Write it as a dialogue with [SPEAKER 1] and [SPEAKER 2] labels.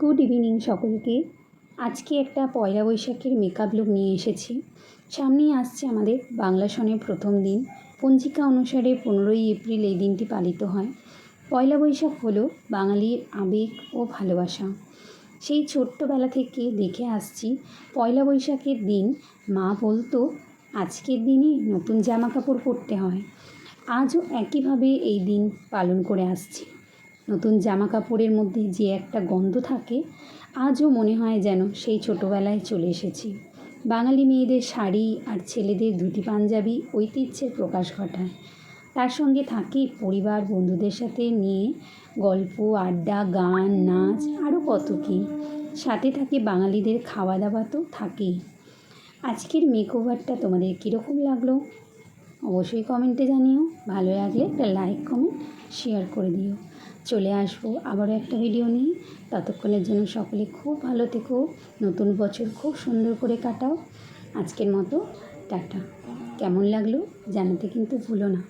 [SPEAKER 1] Good evening সকলকে। আজকে একটা পয়লা বৈশাখের মেকআপ লুক নিয়ে এসেছি। সামনেই আসছে আমাদের বাংলা সনের প্রথম দিন। পঞ্জিকা অনুসারে 15ই এপ্রিল এই দিনটি পালিত হয়। পয়লা বৈশাখ হলো বাঙালির আবেগ ও ভালোবাসা। সেই ছোট্টবেলা থেকে দেখে আসছি পয়লা বৈশাখের দিন মা বলতো আজকের দিনই নতুন জামা কাপড় পরতে হয়। আজও একইভাবে এই দিন পালন করে আসছি। নতুন জামা কাপড়ের মধ্যে যে একটা গন্ধ থাকে, আজও মনে হয় যেন সেই ছোটোবেলায় চলে এসেছি। বাঙালি মেয়েদের শাড়ি আর ছেলেদের ধুতি পাঞ্জাবি ঐতিহ্যের প্রকাশ ঘটায়। তার সঙ্গে থাকে পরিবার বন্ধুদের সাথে নিয়ে গল্প, আড্ডা, গান, নাচ, আরও কত কী। সাথে থাকে বাঙালিদের খাওয়া দাওয়া তো থাকেই। আজকের মেকওভারটা তোমাদের কীরকম লাগলো অবশ্যই কমেন্টে জানিও। ভালো লাগলে একটা লাইক, কমেন্ট, শেয়ার করে দিও। চলে আসবো আবারও একটা ভিডিও নিয়ে। ততক্ষণের জন্য সকলে খুব ভালো থেকো, নতুন বছর খুব সুন্দর করে কাটাও। আজকের মতো টাটা। কেমন লাগলো জানাতে কিন্তু ভুলো না।